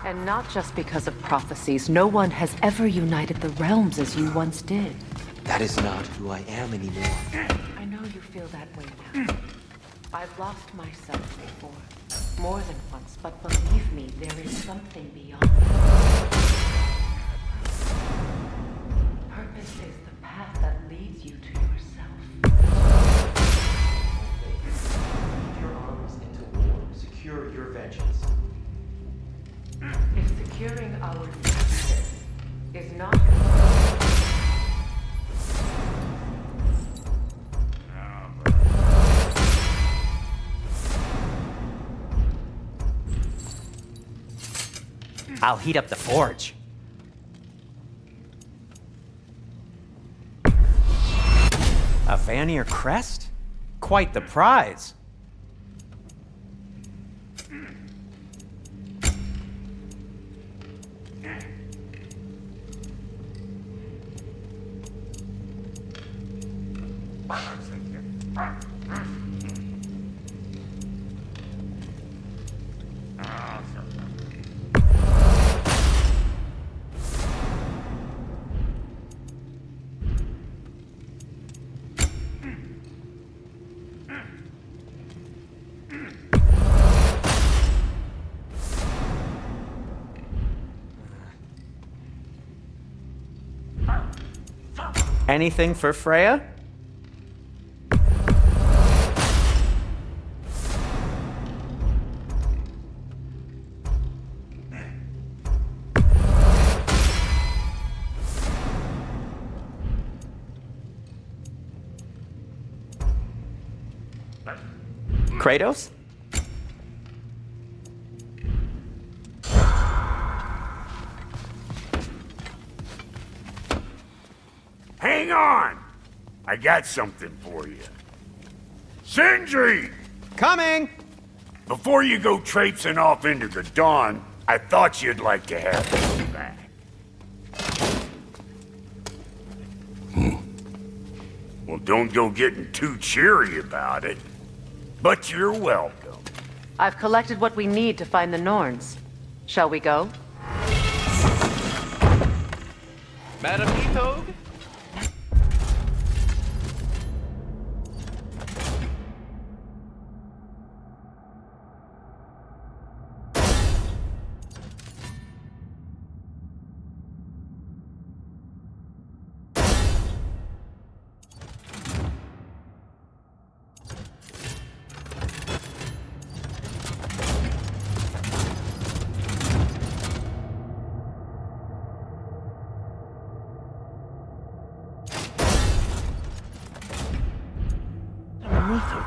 And not just because of prophecies. No one has ever united the realms as you once did. That is not who I am anymore. I know you feel that way now. I've lost myself before. More than once, but believe me, there is something beyond that. Purpose is the path that leads you to yourself. Lead your arms into war. Secure your vengeance. If securing our justice is not I'll heat up the forge. A Vanir crest? Quite the prize. Anything for Freya? Kratos? Hang on! I got something for you. Sindri! Coming! Before you go traipsing off into the dawn, I thought you'd like to have this back. Well, don't go getting too cheery about it. But you're welcome. I've collected what we need to find the Norns. Shall we go? Madam Ethog?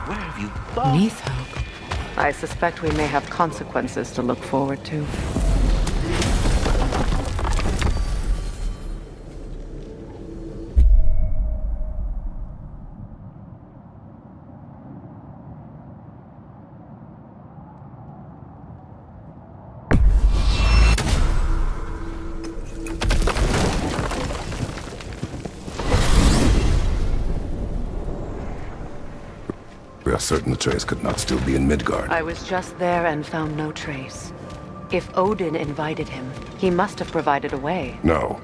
Where have you gone? Neathog. I suspect we may have consequences to look forward to. We are certain the trace could not still be in Midgard. I was just there and found no trace. If Odin invited him, he must have provided a way. No,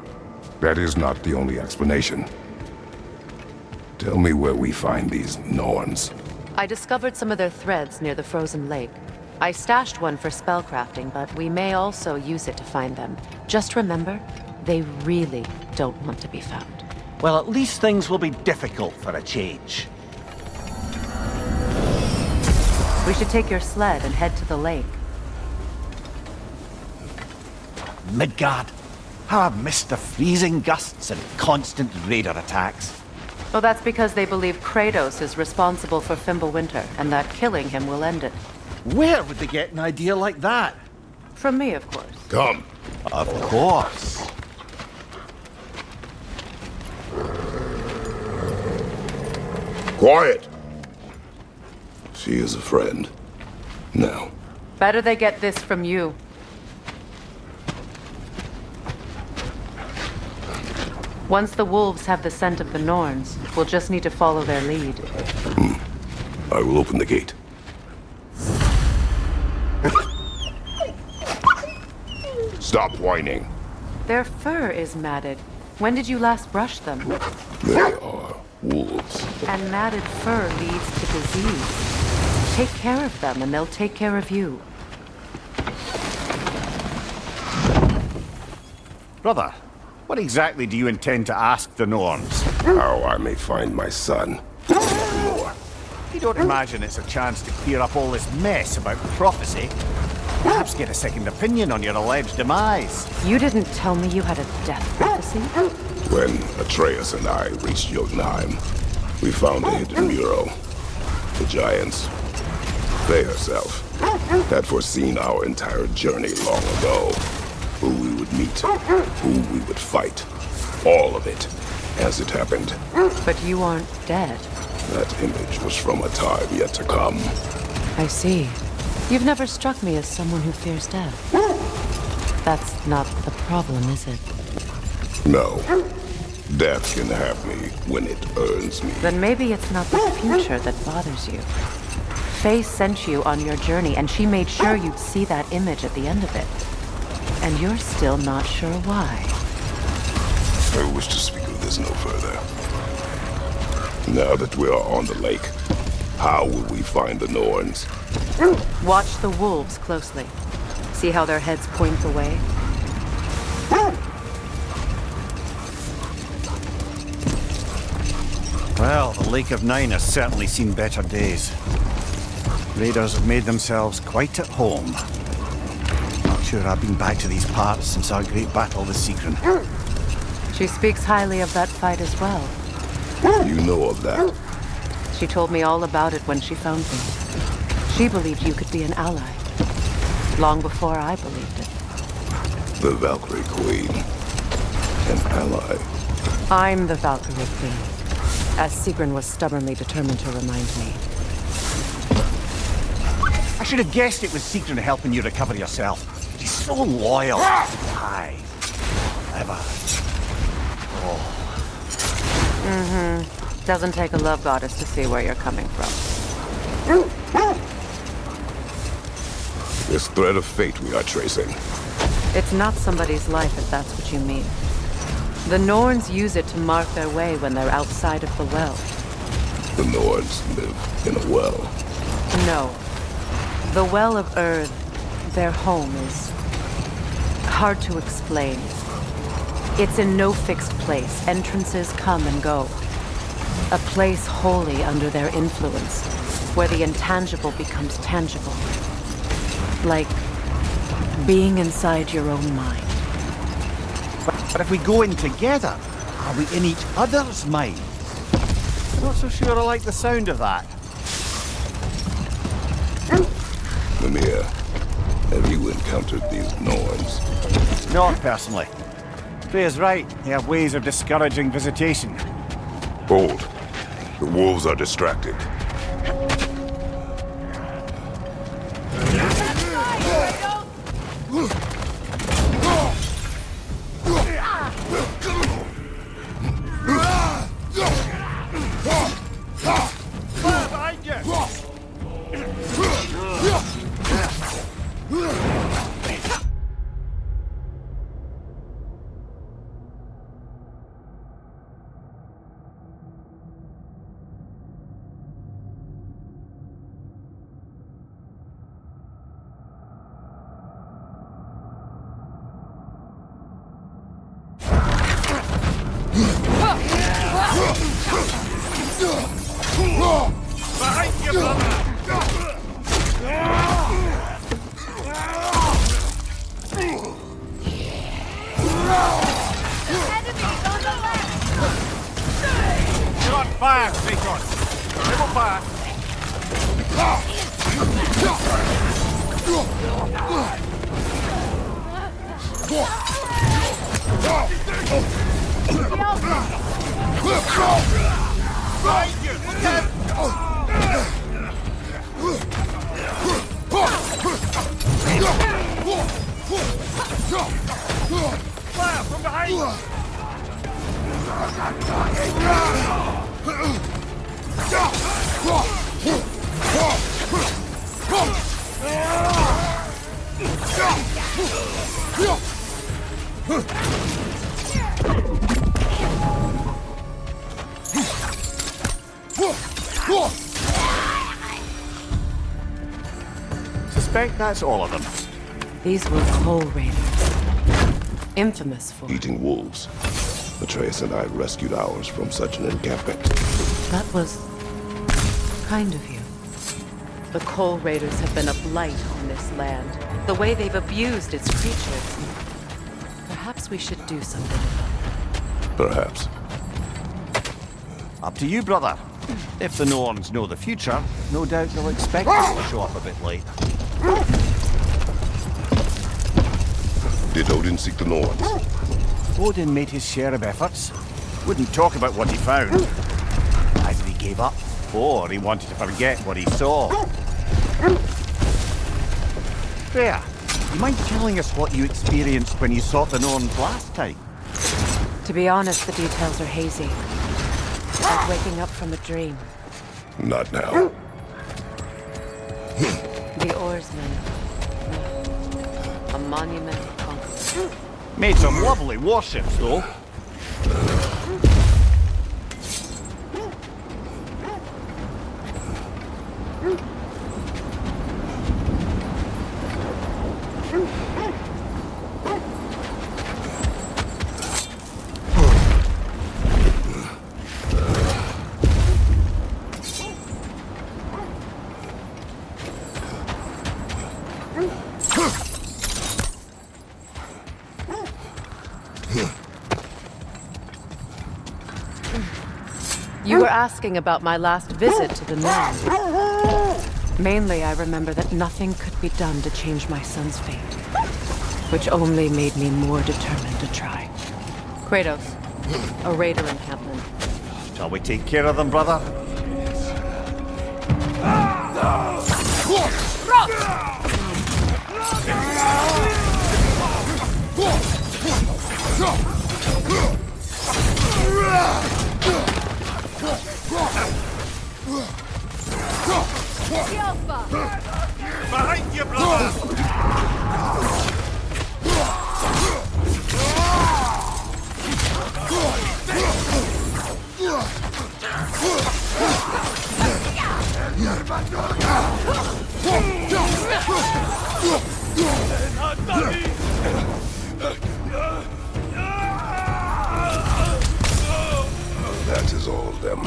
that is not the only explanation. Tell me where we find these Norns. I discovered some of their threads near the frozen lake. I stashed one for spellcrafting, but we may also use it to find them. Just remember, they really don't want to be found. Well, at least things will be difficult for a change. We should take your sled and head to the lake. Midgard. How I've missed the freezing gusts and constant raider attacks. Well, that's because they believe Kratos is responsible for Fimbulwinter, and that killing him will end it. Where would they get an idea like that? From me, of course. Come. Of course. Quiet. She is a friend. Now. Better they get this from you. Once the wolves have the scent of the Norns, we'll just need to follow their lead. I will open the gate. Stop whining. Their fur is matted. When did you last brush them? They are wolves. And matted fur leads to disease. Take care of them and they'll take care of you. Brother, what exactly do you intend to ask the Norns? How I may find my son. Nothing more. You don't imagine it's a chance to clear up all this mess about prophecy? Perhaps get a second opinion on your alleged demise. You didn't tell me you had a death prophecy? When Atreus and I reached Jotunheim, we found a hidden mural. The giants, they herself, had foreseen our entire journey long ago. Who we would meet, who we would fight. All of it, as it happened. But you aren't dead. That image was from a time yet to come. I see. You've never struck me as someone who fears death. That's not the problem, is it? No. Death can have me when it earns me. Then maybe it's not the future that bothers you. Faye sent you on your journey, and she made sure you'd see that image at the end of it. And you're still not sure why. I wish to speak of this no further. Now that we are on the lake, how will we find the Norns? Watch the wolves closely. See how their heads point the way? Well, the Lake of Nine has certainly seen better days. Raiders have made themselves quite at home. Not sure I've been back to these parts since our great battle with Sigrun. She speaks highly of that fight as well. You know of that? She told me all about it when she found me. She believed you could be an ally. Long before I believed it. The Valkyrie Queen. An ally. I'm the Valkyrie Queen, as Sigrun was stubbornly determined to remind me. I should have guessed it was Sigrun helping you recover yourself. She's so loyal. Aye. Ever. Doesn't take a love goddess to see where you're coming from. This thread of fate we are tracing. It's not somebody's life, if that's what you mean. The Norns use it to mark their way when they're outside of the well. The Nords live in a well. No. The Well of Earth, their home, is hard to explain. It's in no fixed place. Entrances come and go. A place wholly under their influence, where the intangible becomes tangible. Like being inside your own mind. But if we go in together, are we in each other's minds? Not so sure I like the sound of that. Mimir, have you encountered these Norns? Not personally. Freya's right. They have ways of discouraging visitation. Hold. The wolves are distracted. Behind you, brother! You're on fire, Kratos! Triple fire! Behind you! Look out! Fire from behind! Suspect that's all of them. These were Coal Raiders. Infamous for... Eating wolves. Atreus and I rescued ours from such an encampment. That was... kind of you. The Coal Raiders have been a blight on this land. The way they've abused its creatures. Perhaps we should do something about it. Perhaps. Up to you, brother. If the Norns know the future, no doubt they'll expect us to show up a bit late. Did Odin seek the Norns? Odin made his share of efforts. Wouldn't talk about what he found. Either he gave up, or he wanted to forget what he saw. Freya, you mind telling us what you experienced when you sought the Norns last time? To be honest, the details are hazy. Like waking up from a dream. Not now. The oarsman. A monument of conquerors. Made some lovely warships, though. You were asking about my last visit to the North. Mainly, I remember that nothing could be done to change my son's fate, which only made me more determined to try. Kratos, a raider encampment. Shall we take care of them, brother? Behind you, brother! That is all of them.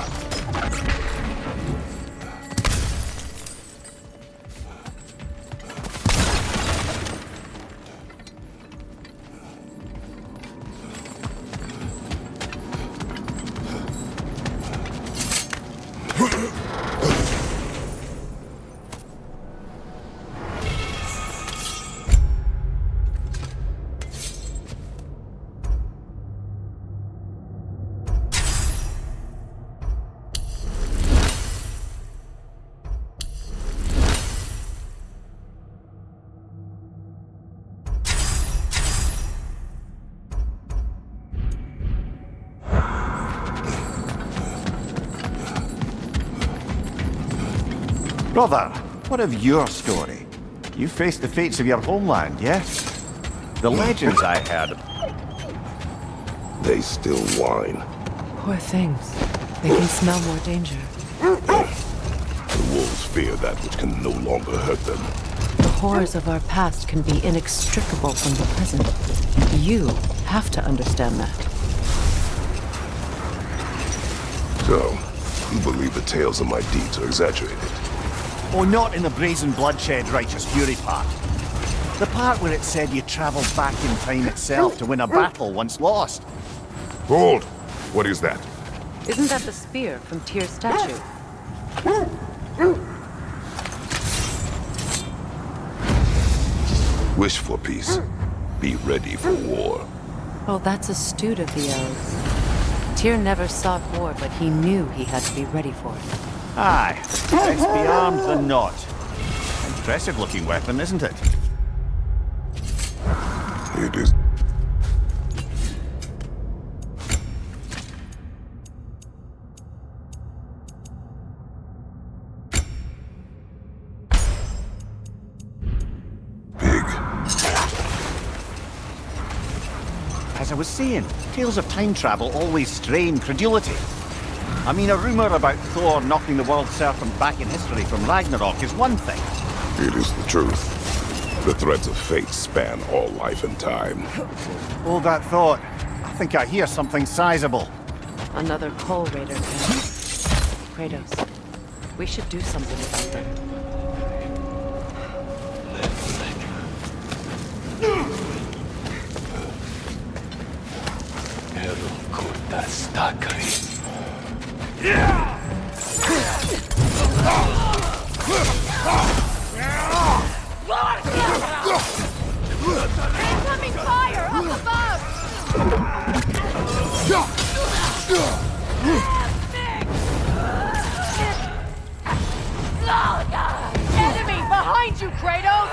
Brother, what of your story? You faced the fates of your homeland, yes? The legends I heard... They still whine. Poor things. They can smell more danger. The wolves fear that which can no longer hurt them. The horrors of our past can be inextricable from the present. You have to understand that. So, you believe the tales of my deeds are exaggerated? Oh, not in the brazen bloodshed righteous fury part. The part where it said you traveled back in time itself to win a battle once lost. Hold! What is that? Isn't that the spear from Tyr's statue? Wish for peace. Be ready for war. Well, that's astute of the elves. Tyr never sought war, but he knew he had to be ready for it. Aye, best be armed than not. Impressive looking weapon, isn't it? It is. Big. as I was saying, tales of time travel always strain credulity. I mean, a rumor about Thor knocking the world serpent back in history from Ragnarok is one thing. It is the truth. The threads of fate span all life and time. Hold that thought. I think I hear something sizable. Another Coal Raider camp. Kratos, we should do something about them. Incoming fire up above! Enemy behind you, Kratos!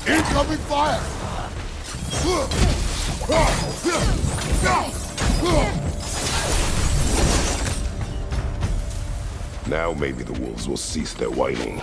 Incoming fire! Now maybe the wolves will cease their whining.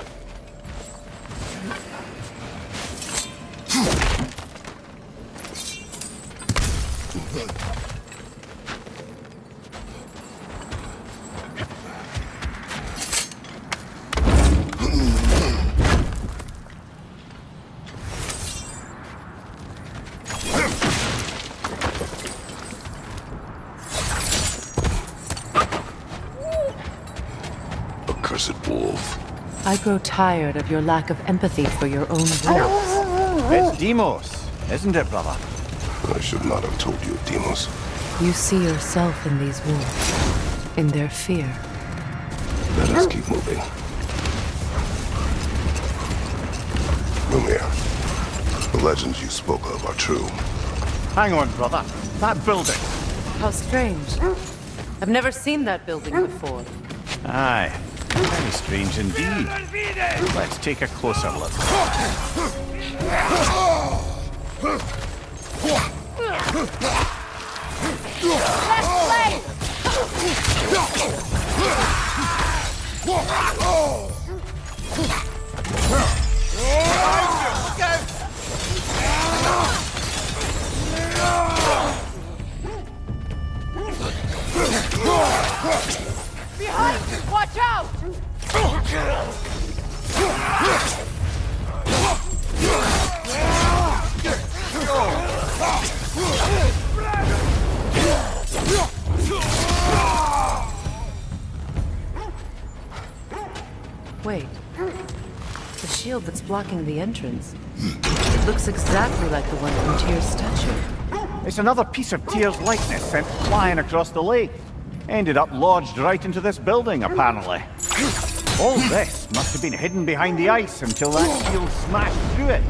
Accursed wolf. I grow tired of your lack of empathy for your own wolves. It's Deimos, isn't it, brother? I should not have told you, Deimos. You see yourself in these wolves, in their fear. Let us keep moving. Lumir, the legends you spoke of are true. Hang on, brother. That building. How strange. I've never seen that building before. Aye. Very strange indeed. Let's take a closer look. Behind you! Watch out! Wait. The shield that's blocking the entrance. It looks exactly like the one from Tyr's statue. It's another piece of Tyr's likeness sent flying across the lake. Ended up lodged right into this building, apparently. All this must have been hidden behind the ice until that shield smashed through it.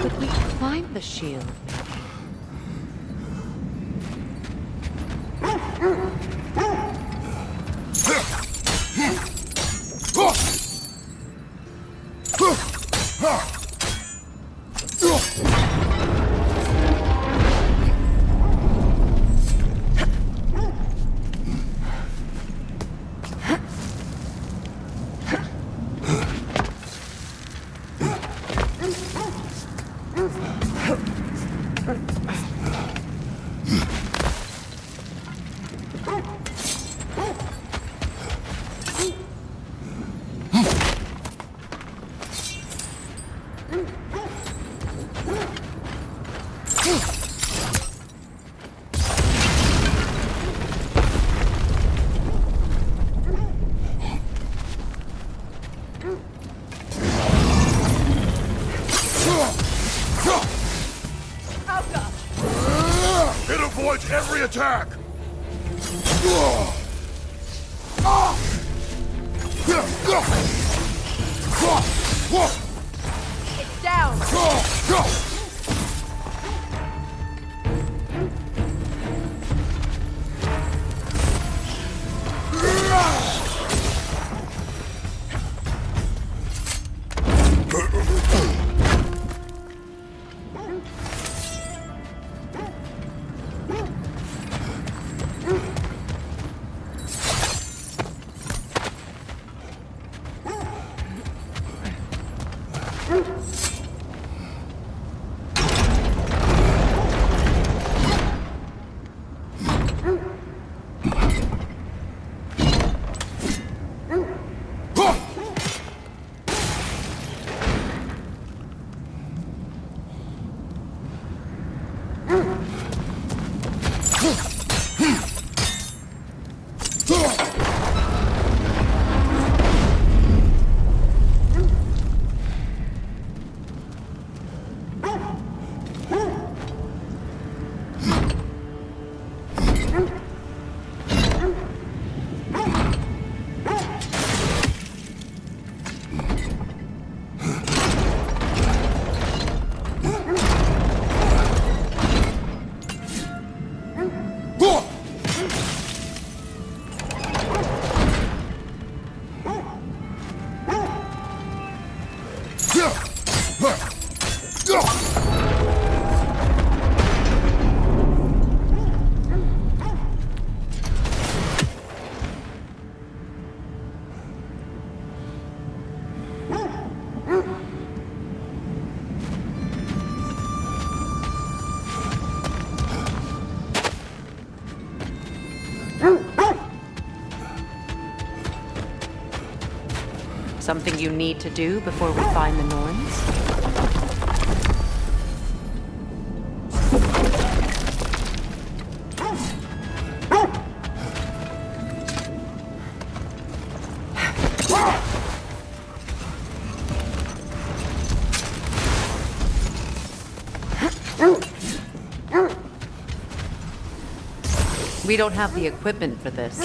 Could we climb the shield? attack! It's down. Something you need to do before we find the Norns? We don't have the equipment for this.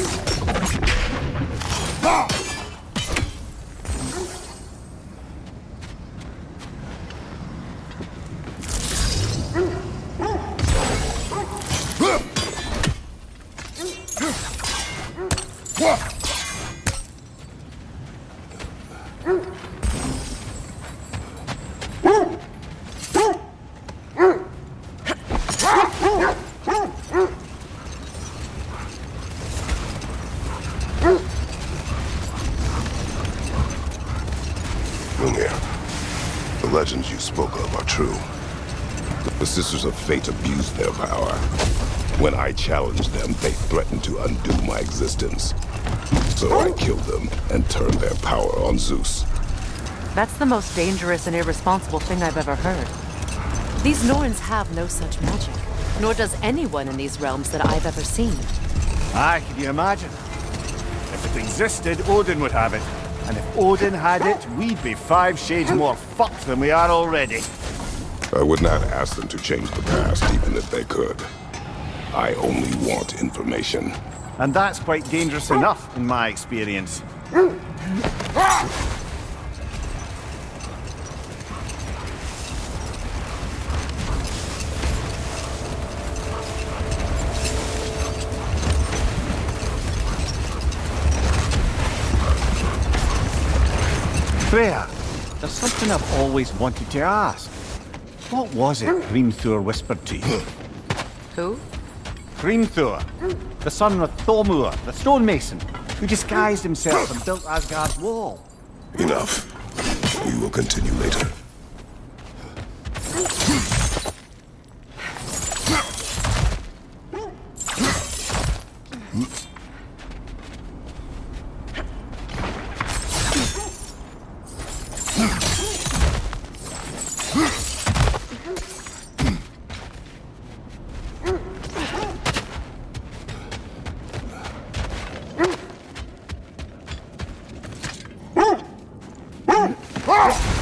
The legends you spoke of are true. The Sisters of Fate abused their power. When I challenged them, they threatened to undo my existence. So I killed them and turned their power on Zeus. That's the most dangerous and irresponsible thing I've ever heard. These Norns have no such magic, nor does anyone in these realms that I've ever seen. Aye, can you imagine? If it existed, Odin would have it. And if Odin had it, we'd be 5 shades more fucked than we are already. I would not ask them to change the past, even if they could. I only want information. And that's quite dangerous enough, in my experience. Freya, there's something I've always wanted to ask. What was it Hrimthur whispered to you? Who? Hrimthur, the son of Thormur, the stonemason, who disguised himself and built Asgard's wall. Enough. We will continue later.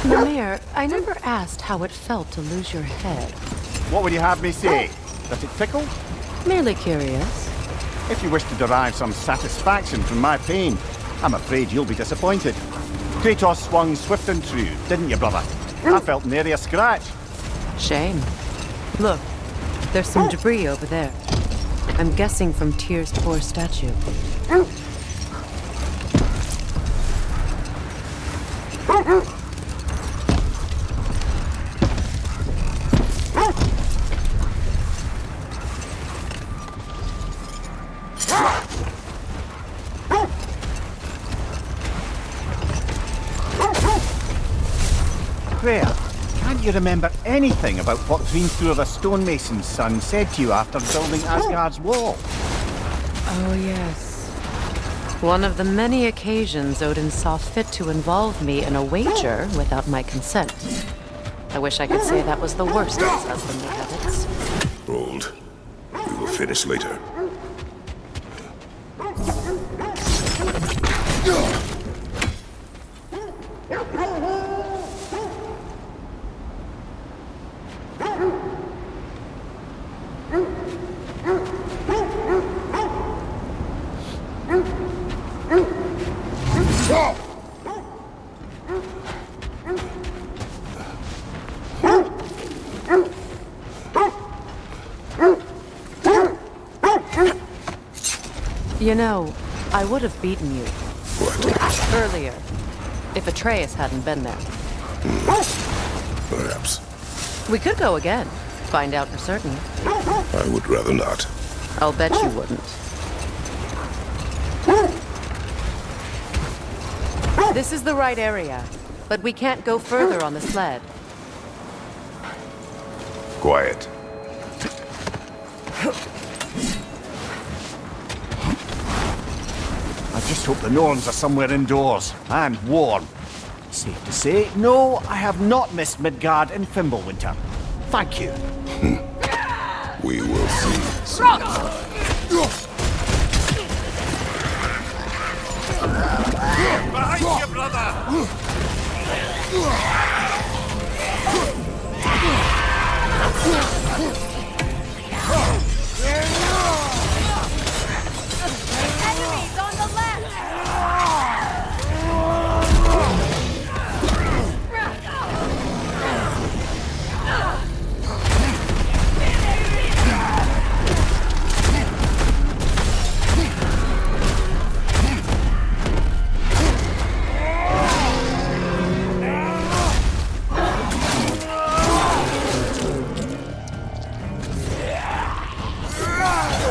Mimir, I never asked how it felt to lose your head. What would you have me say? Does it tickle? Merely curious. If you wish to derive some satisfaction from my pain, I'm afraid you'll be disappointed. Kratos swung swift and true, didn't you, brother? I felt nary a scratch. Shame. Look, there's some debris over there. I'm guessing from Tyr's poor statue. Freya, can't you remember anything about what Hrimthur the stonemason's son said to you after building Asgard's wall? Oh, yes. One of the many occasions Odin saw fit to involve me in a wager without my consent. I wish I could say that was the worst of his husbandly habits. Hold. We will finish later. You know, I would have beaten you What? earlier if Atreus hadn't been there. Perhaps. We could go again, find out for certain. I would rather not. I'll bet you wouldn't. This is the right area, but we can't go further on the sled. Quiet. I just hope the Norns are somewhere indoors and warm. Safe to say, no, I have not missed Midgard and Fimbulwinter. Thank you. We will see. Behind you, brother! Enemies on the left!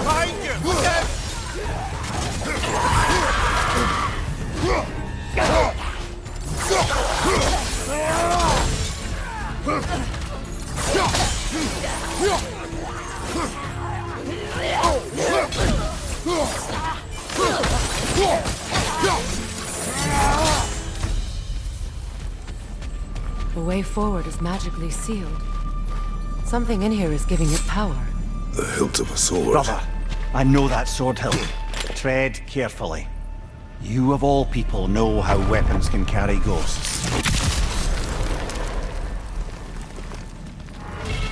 Behind you! Yes! The way forward is magically sealed. Something in here is giving it power. The hilt of a sword. Brother, I know that sword hilt. Tread carefully. You of all people know how weapons can carry ghosts.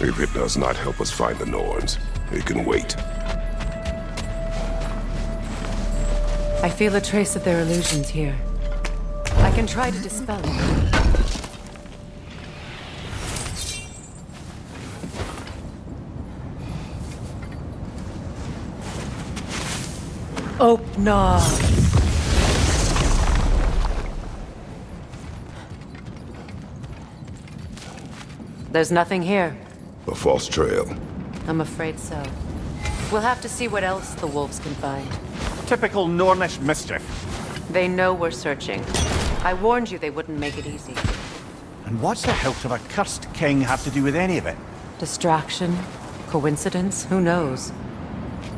If it does not help us find the Norns, it can wait. I feel a trace of their illusions here. I can try to dispel it. Open up. There's nothing here. A false trail. I'm afraid so. We'll have to see what else the wolves can find. Typical Nornish mischief. They know we're searching. I warned you they wouldn't make it easy. And what's the hilt of a cursed king have to do with any of it? Distraction? Coincidence? Who knows?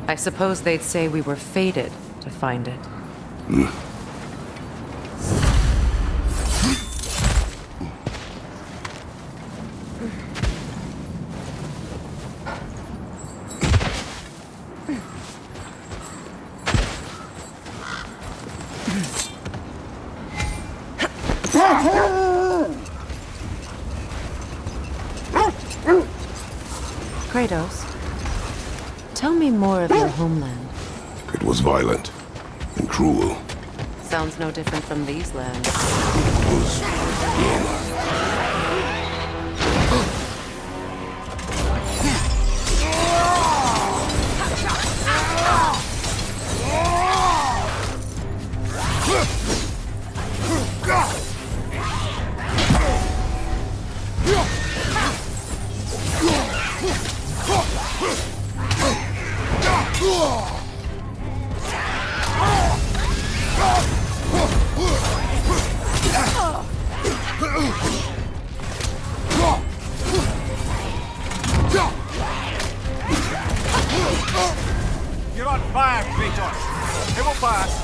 I suppose they'd say we were fated to find it. Kratos, Tell me more of your homeland. It was violent and cruel. Sounds no different from these lands. It was You're on fire, Kratos. It will pass.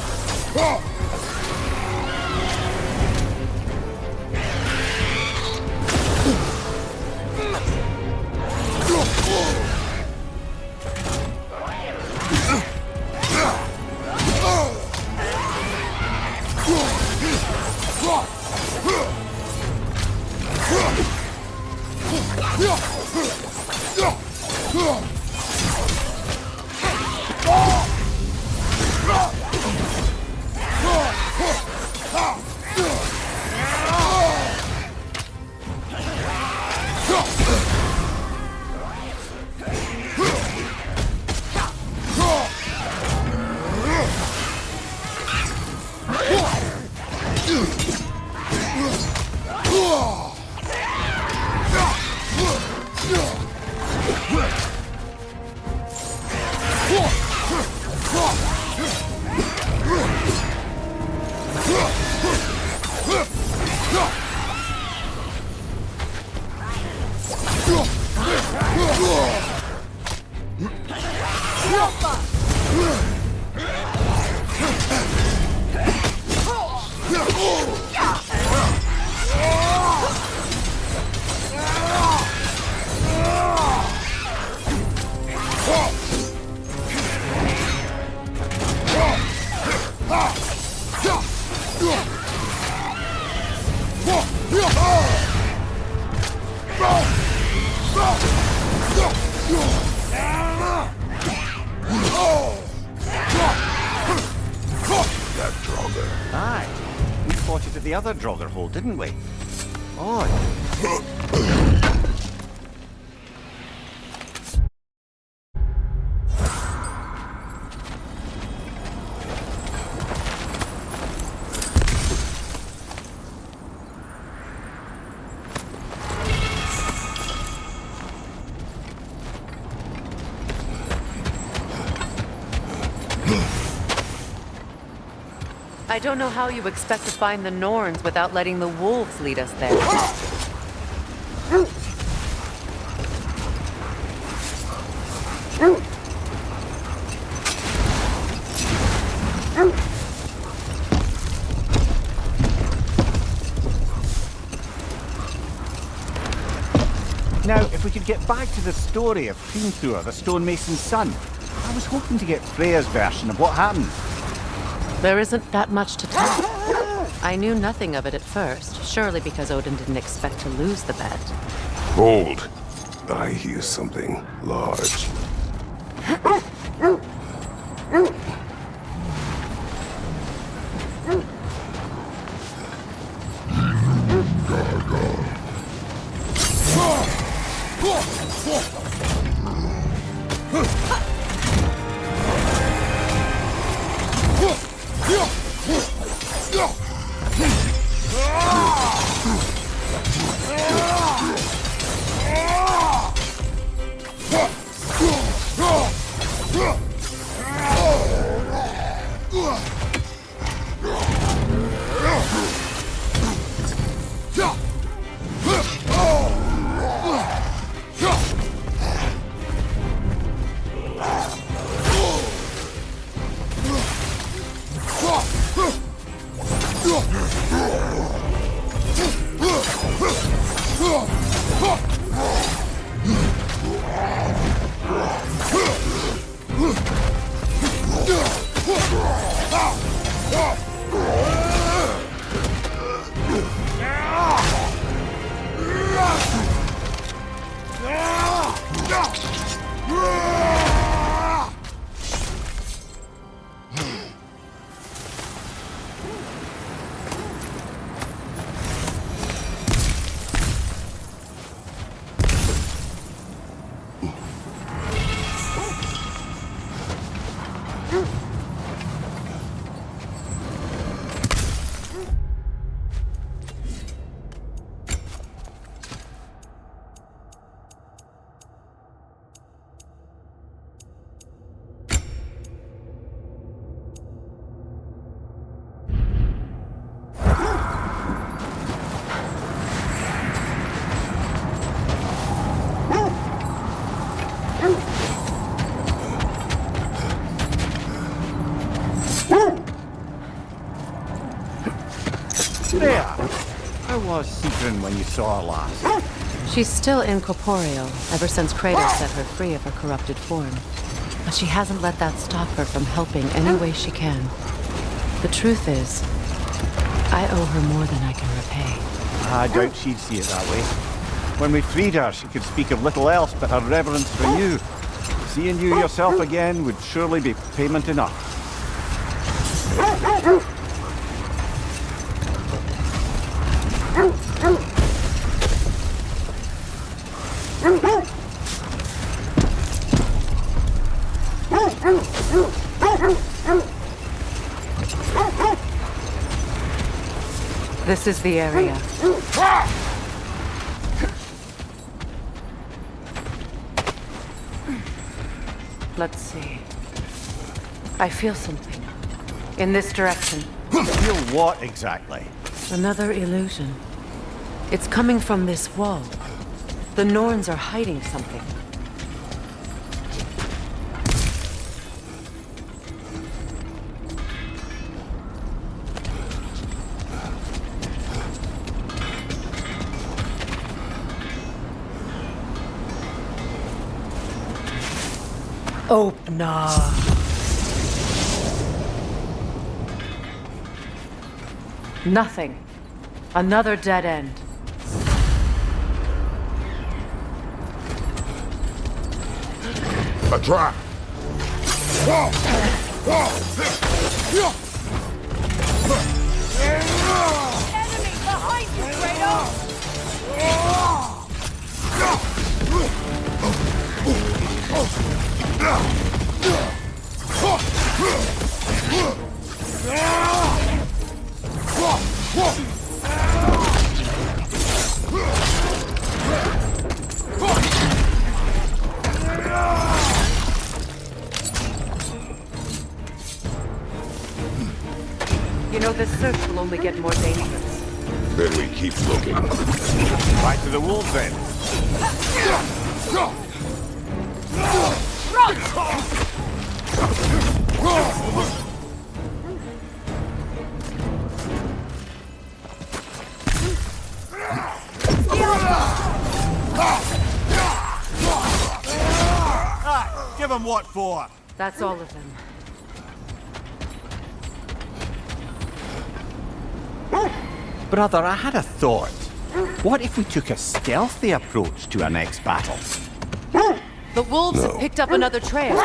that Draugr. Aye. We fought it at the other Draugr hole, didn't we? Odd. I don't know how you expect to find the Norns without letting the wolves lead us there. Now, if we could get back to the story of Hrimthur, the stonemason's son, I was hoping to get Freya's version of what happened. There isn't that much to tell. I knew nothing of it at first, surely because Odin didn't expect to lose the bet. Hold. I hear something large. There! How was Sigrun when you saw her last? She's still incorporeal, ever since Kratos set her free of her corrupted form. But she hasn't let that stop her from helping any way she can. The truth is, I owe her more than I can repay. I doubt she'd see it that way. When we freed her, she could speak of little else but her reverence for you. Seeing you yourself again would surely be payment enough. This is the area. Let's see. I feel something. In this direction. Feel what exactly? Another illusion. It's coming from this wall. The Norns are hiding something. Opener. Nothing. Another dead end. A trap! Enemy behind you, Kratos! You know, this search will only get more dangerous. Then we keep looking. Back to the wolves then. Give him what for? That's all of them. Brother, I had a thought. What if we took a stealthy approach to our next battle? The wolves have picked up another trail.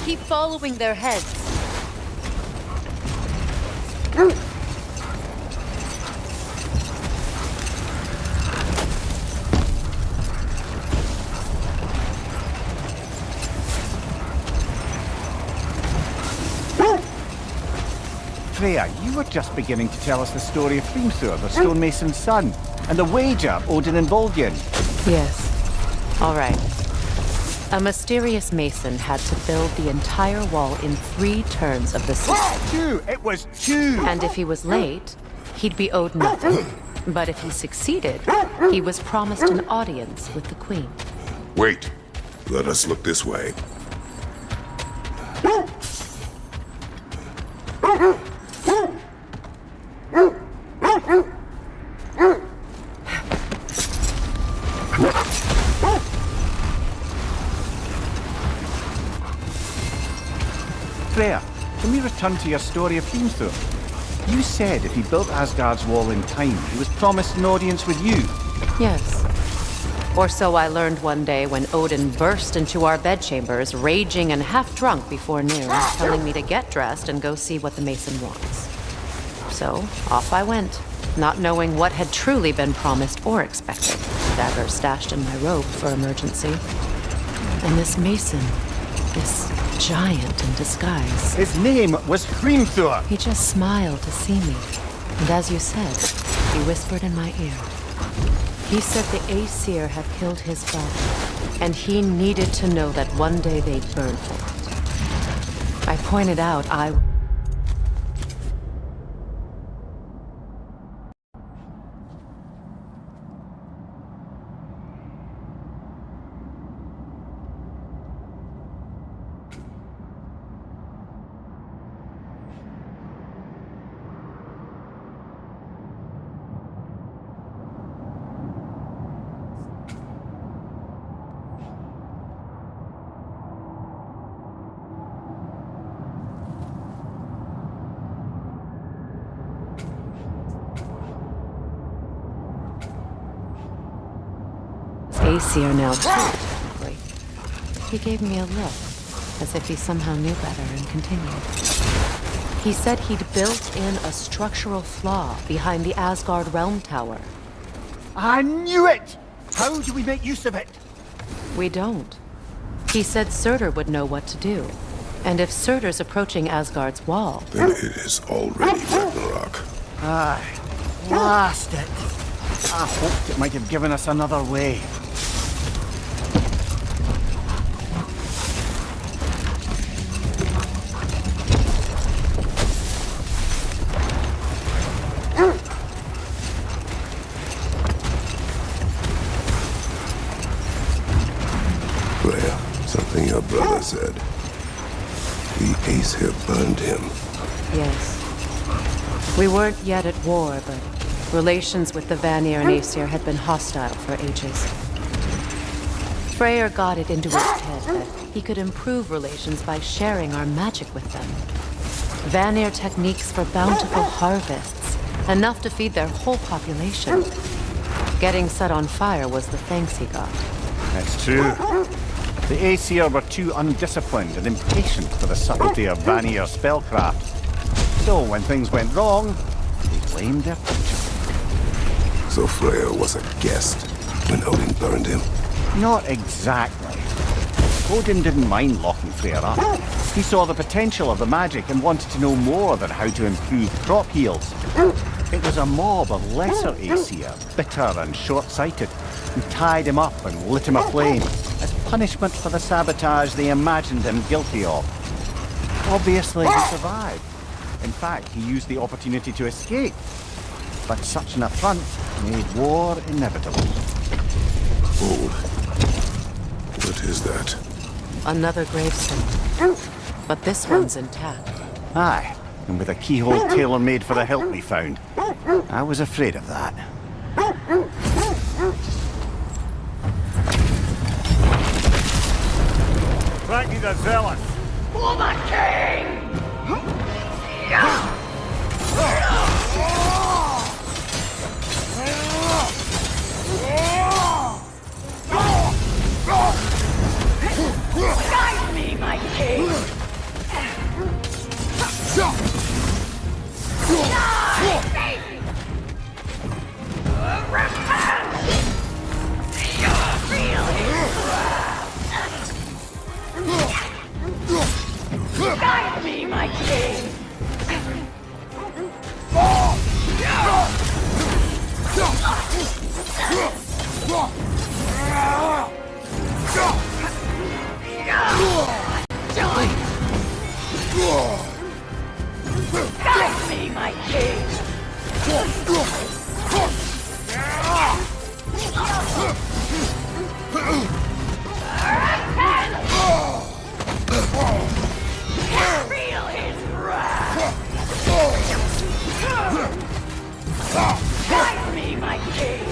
Keep following their heads. Freya, you were just beginning to tell us the story of Hrimthur, the stonemason's son, and the wager Odin involved you in. Yes. All right. A mysterious mason had to build the entire wall in 3 turns of the season. 2! It was 2! And if he was late, he'd be owed nothing. But if he succeeded, he was promised an audience with the queen. Wait. Let us look this way. Freya, can we return to your story of Hrimthur? You said if he built Asgard's wall in time, he was promised an audience with you. Yes. Or so I learned one day when Odin burst into our bedchambers, raging and half drunk before noon, telling me to get dressed and go see what the mason wants. So, off I went, not knowing what had truly been promised or expected. Dagger stashed in my robe for emergency. And this mason, this giant in disguise. His name was Hrimthur! He just smiled to see me. And as you said, he whispered in my ear. He said the Aesir had killed his father, and he needed to know that one day they'd burn for it. I pointed out Aesir now too, technically. He gave me a look, as if he somehow knew better and continued. He said he'd built in a structural flaw behind the Asgard Realm Tower. I knew it! How do we make use of it? We don't. He said Surtur would know what to do. And if Surtur's approaching Asgard's wall... Then it is already Ragnarok. Aye. Blast it! I hoped it might have given us another way. Freya, something your brother said. The Aesir burned him. Yes. We weren't yet at war, but relations with the Vanir and Aesir had been hostile for ages. Freyr got it into his head that he could improve relations by sharing our magic with them. Vanir techniques for bountiful harvests, enough to feed their whole population. Getting set on fire was the thanks he got. That's true. The Aesir were too undisciplined and impatient for the subtlety of Vanir spellcraft. So when things went wrong, they blamed their teacher. So Freya was a guest when Odin burned him. Not exactly. Odin didn't mind locking Freyr up. He saw the potential of the magic and wanted to know more than how to improve crop yields. It was a mob of lesser Aesir, bitter and short-sighted, who tied him up and lit him aflame as punishment for the sabotage they imagined him guilty of. Obviously, he survived. In fact, he used the opportunity to escape. But such an affront made war inevitable. Oh. What is that? Another gravestone. But this one's intact. Aye, and with a keyhole tailor-made for the hilt we found. I was afraid of that. Thank you, the zealot. For the king! Guide me, my king! Guide me, my king! Guide me, my king! Feel his wrath! Guide me, my king!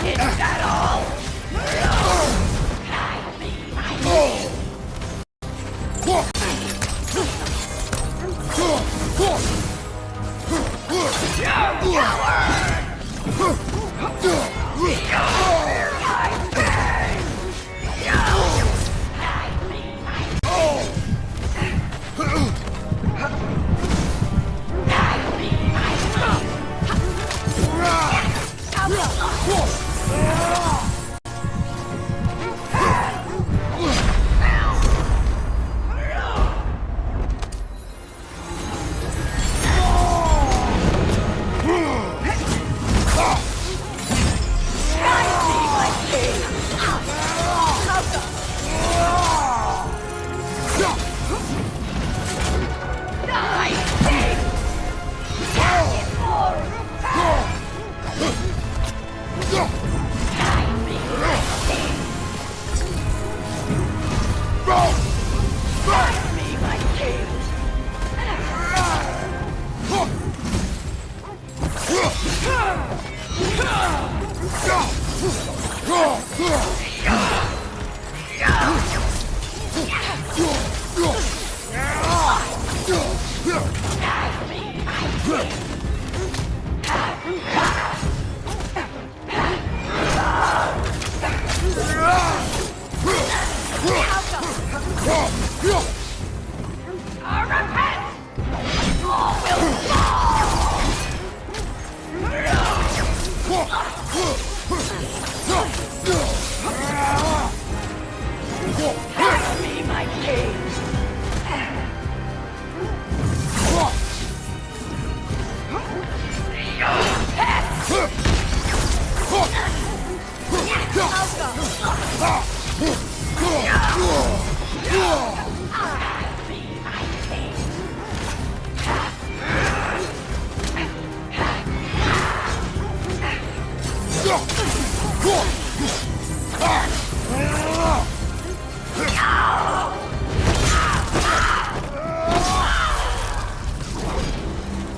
Is that all? Guide me, my king! Pass me my cage.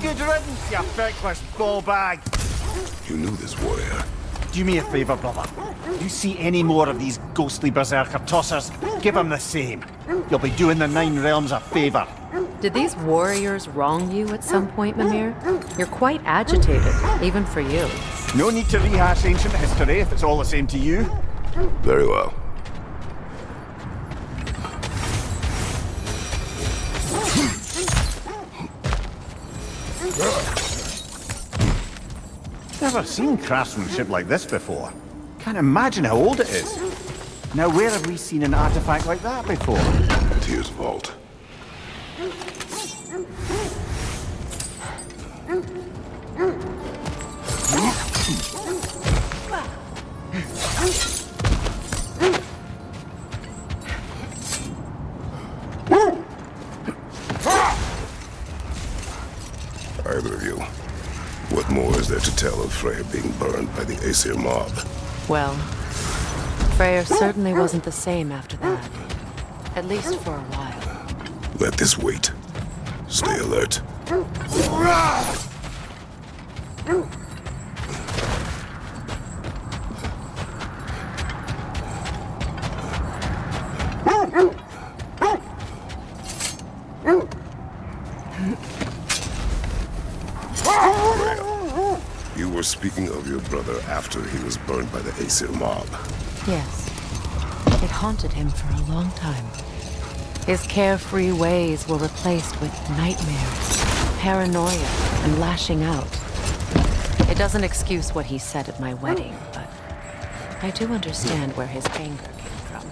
Good riddance, you feckless ball bag. You knew this warrior. Do me a favor, brother. You see any more of these ghostly berserker tossers, give them the same. You'll be doing the Nine Realms a favor. Did these warriors wrong you at some point, Mimir? You're quite agitated, even for you. No need to rehash ancient history if it's all the same to you. Very well. Never seen craftsmanship like this before. Can't imagine how old it is. Now, where have we seen an artifact like that before? Tyr's vault. Either of you, what more is there to tell of Freya being burned by the Aesir mob? Well, Freyr certainly wasn't the same after that. At least for a while. Let this wait. Stay alert. Freya, you were speaking of your brother after he was burned by the Aesir mob. Yes. It haunted him for a long time. His carefree ways were replaced with nightmares, paranoia, and lashing out. It doesn't excuse what he said at my wedding, but I do understand where his anger came from.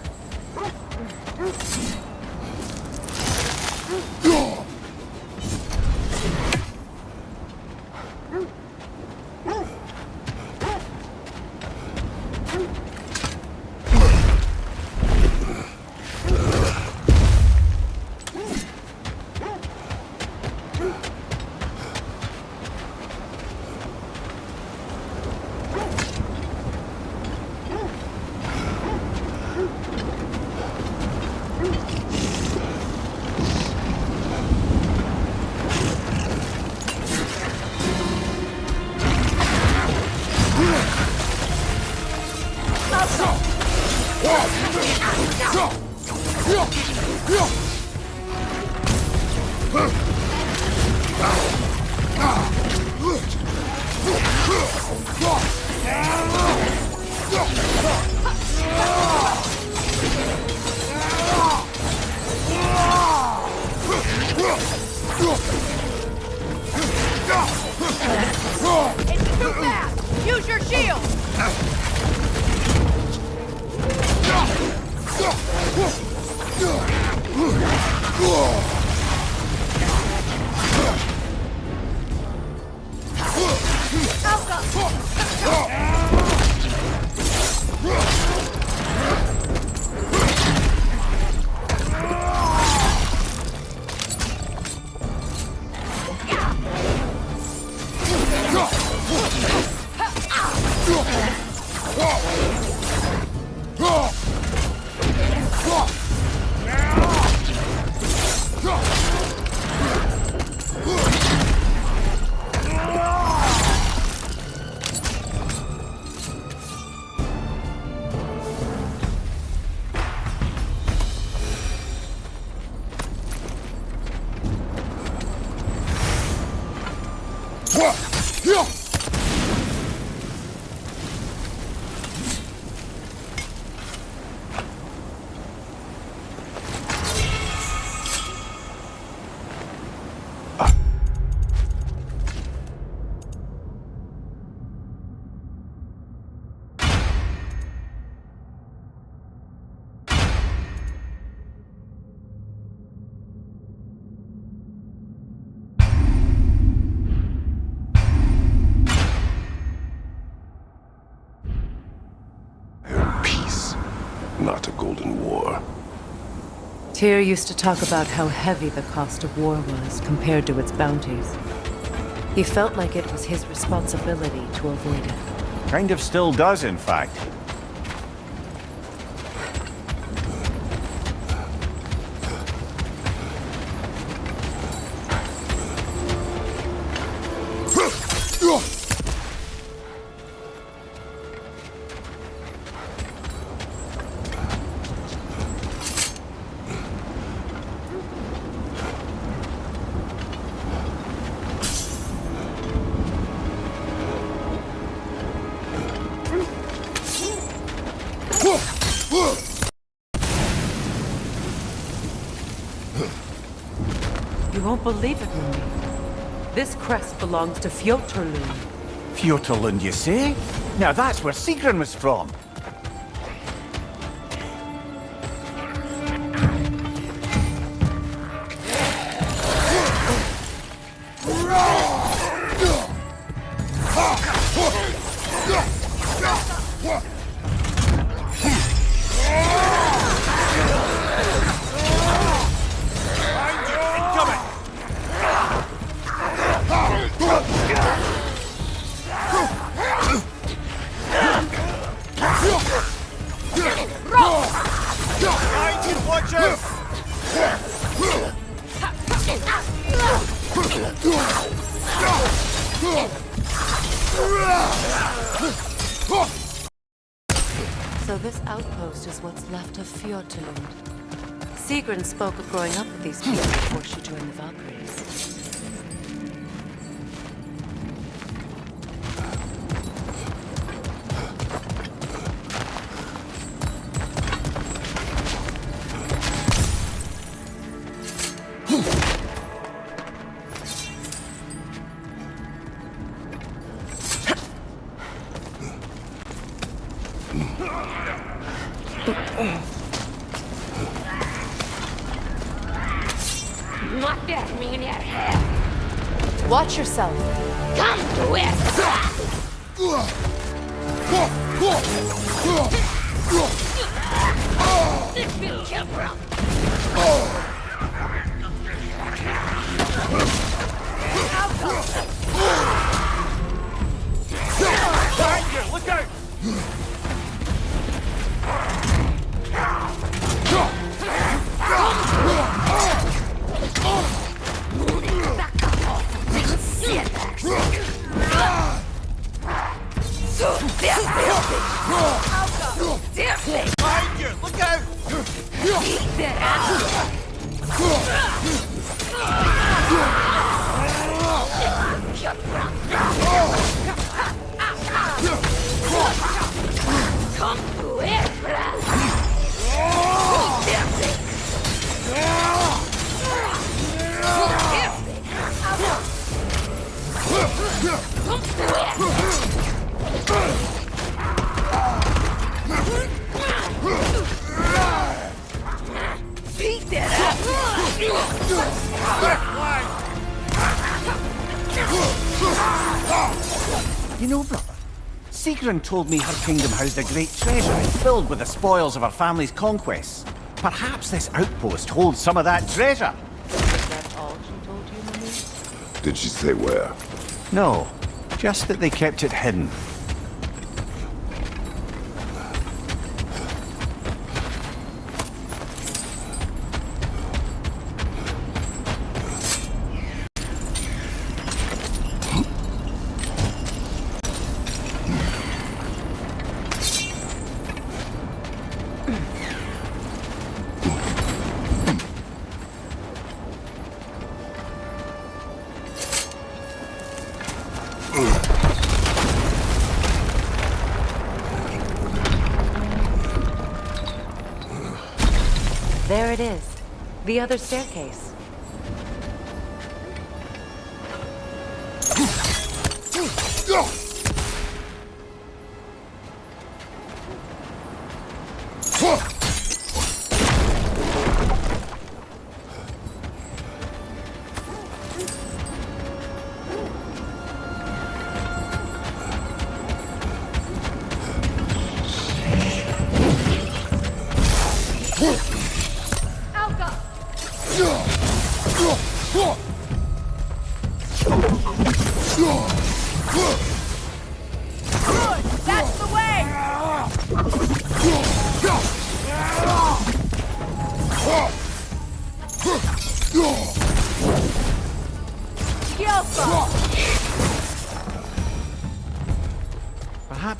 It's too fast! Use your shield! not a golden war. Tyr used to talk about how heavy the cost of war was compared to its bounties. He felt like it was his responsibility to avoid it. Kind of still does, in fact. You won't believe it, Mummy. This crest belongs to Fjotorlund. Fjotorlund, you say? Now that's where Sigrun was from. So this outpost is what's left of Fjotorlund. Sigrun spoke of growing up with these people before she joined the Valkyries. Watch yourself. Come to it! This will kill from. Look out! Behind you! Look out! Come to it! Beat that up! You know, brother, Sigrun told me her kingdom housed a great treasure filled with the spoils of her family's conquests. Perhaps this outpost holds some of that treasure. Is that all she told you, Mummy? Did she say where? No, just that they kept it hidden. There it is. The other staircase.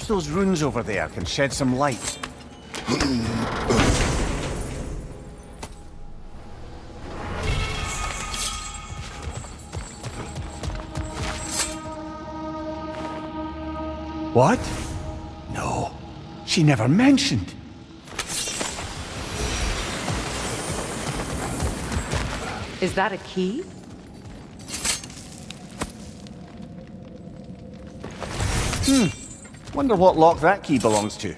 Perhaps those runes over there can shed some light. What? No, she never mentioned. Is that a key? Wonder what lock that key belongs to.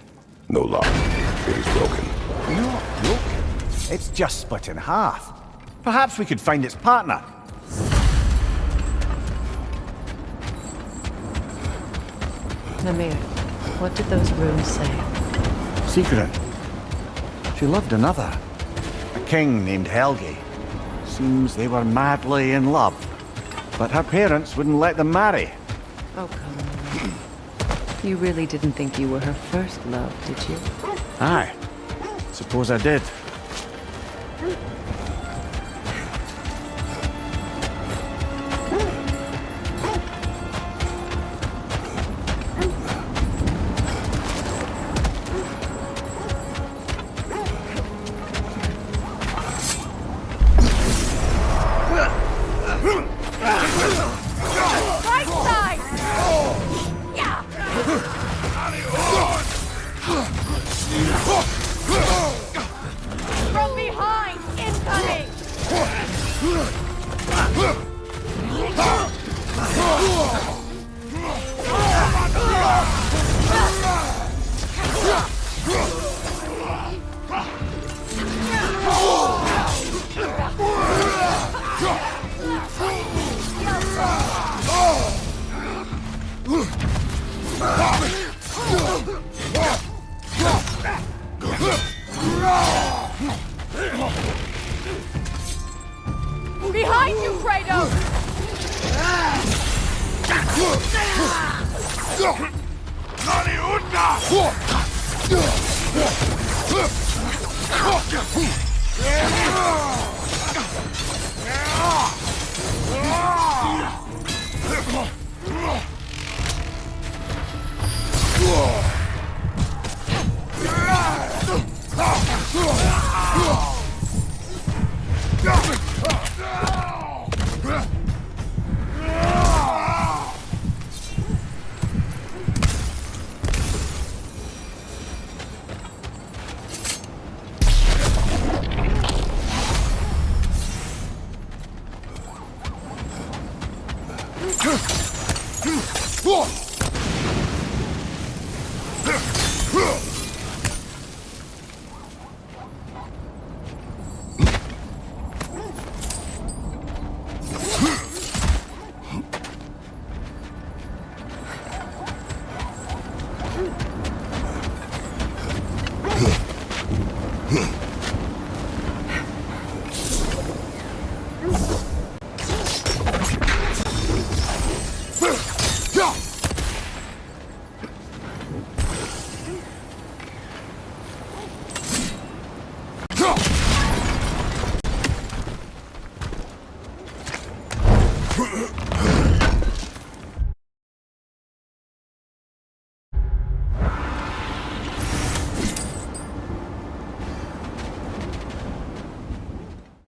No lock. It is broken. Not broken. It's just split in half. Perhaps we could find its partner. Namir, what did those runes say? Secret. She loved another. A king named Helgi. Seems they were madly in love. But her parents wouldn't let them marry. Oh, come on. You really didn't think you were her first love, did you? Aye. Suppose I did. Right side! Yeah! From behind! Incoming! Behind you, Kratos!